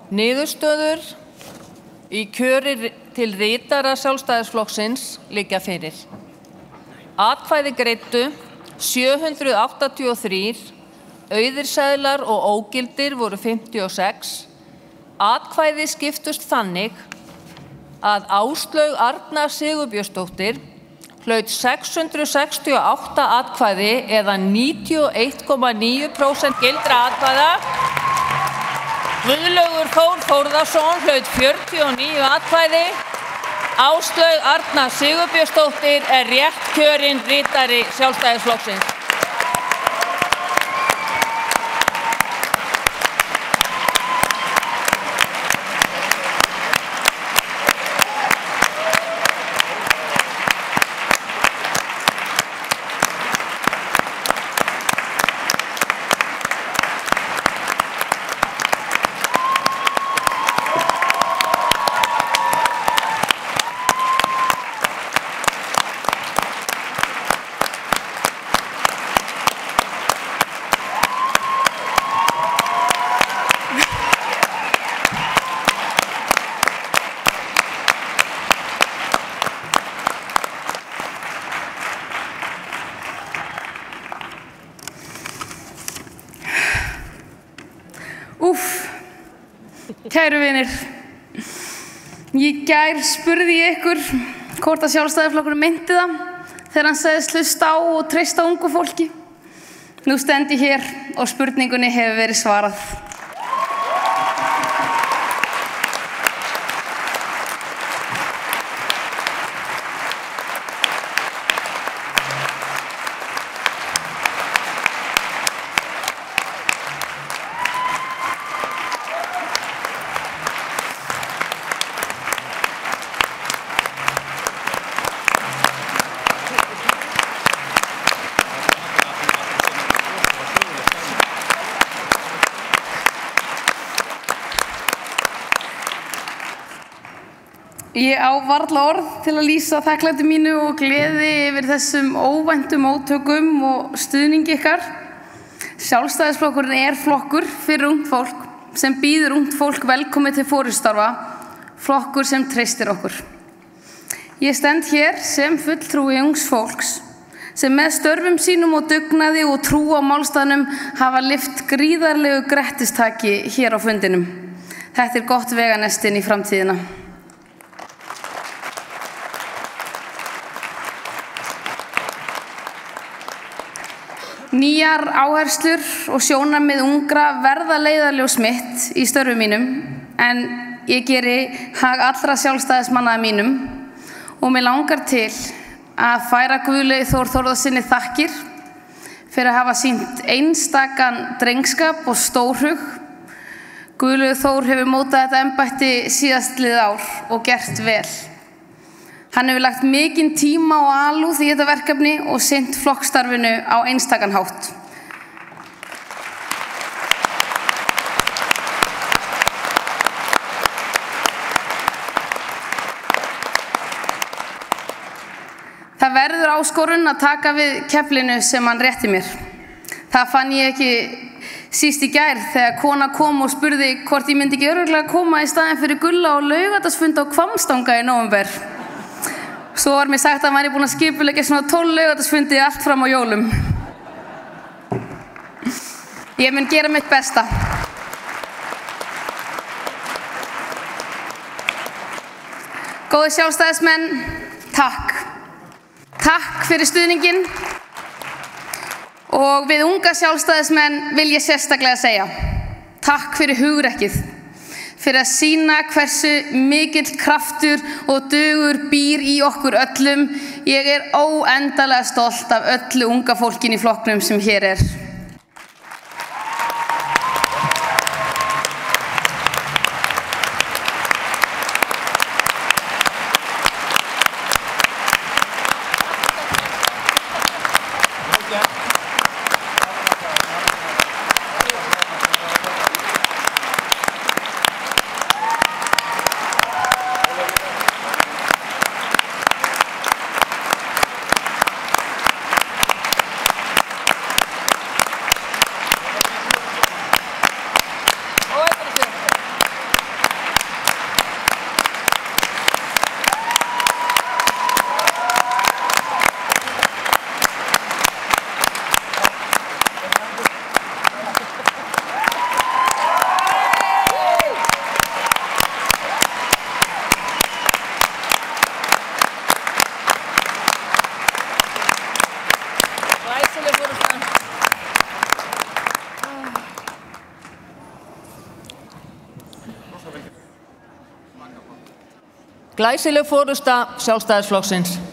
Niðurstöður í kjöri til ritara Sjálfstæðisflokksins liggja fyrir. Atkvæði greiddu 783, auðir seðlar og ógildir voru 56. Atkvæði skiptust þannig að Áslaug Arna Sigurbjörnsdóttir hlaut 668 atkvæði eða 91,9% gildra atkvæða. Guðlaugur Þór Þórðarson hlaut 49 atkvæði. Áslaug Arna Sigurbjörnsdóttir rétt kjörin ritari Sjálfstæðisflokksins. Kæru vinir, í gær spurði ég ykkur hvort að Sjálfstæðisflokkurinn meinti það þegar hann sagðist hlusta á og treysta ungu fólki. Nú stend ég hér og spurningunni hefur verið svarað. Ég á varla orð til að lýsa þakklæti mínu og gleði yfir þessum óvæntu móttökum og stuðningi ykkar. Sjálfstæðisflokkurinn flokkur fyrir ungt fólk sem býður ungt fólk velkomið til forystustarfa, flokkur sem treystir okkur. Ég stend hér sem fulltrúi ungs fólks sem með störfum sínum og dugnaði og trú á málstaðnum hafa lyft gríðarlegu grettistaki hér á fundinum. Þetta gott veganesti inn í framtíðina. Nýjar áherslur og sjónarmið ungra verða leiðarljós mitt í störfum mínum, en ég geri hag allra sjálfstæðismanna mínum og mig langar til að færa Guðlaugi Þór Þórðarsyni þakkir fyrir að hafa sýnt einstakan drengskap og stórhug. Guðlaugur Þór hefur mótað þetta embætti síðastliðið ár og gert vel. Hann hefur lagt mikinn tíma og alúð í þetta verkefni og sinnt flokksstarfinu á einstakan hátt. Það verður áskorun að taka við keflinu sem hann rétti mér. Það fann ég ekki síst í gær þegar kona kom og spurði hvort ég myndi ekki örugglega koma í staðinn fyrir Gulla og laugardagsfund á Hvammstanga í nóvember. Svo var mér sagt að hann væri búinn að skipuleggja svona 12 laugardagsfundi allt fram á jólum. Ég mun gera mitt besta. Góðir sjálfstæðismenn, takk. Takk fyrir stuðninginn og við unga sjálfstæðismenn vil ég sérstaklega segja takk fyrir hugrekkið, fyrir að sýna hversu mikill kraftur og dugur býr í okkur öllum. Ég óendanlega stolt af öllu unga fólkinu í flokknum sem hér Glæsileg forysta Sjálfstæðisflokksins.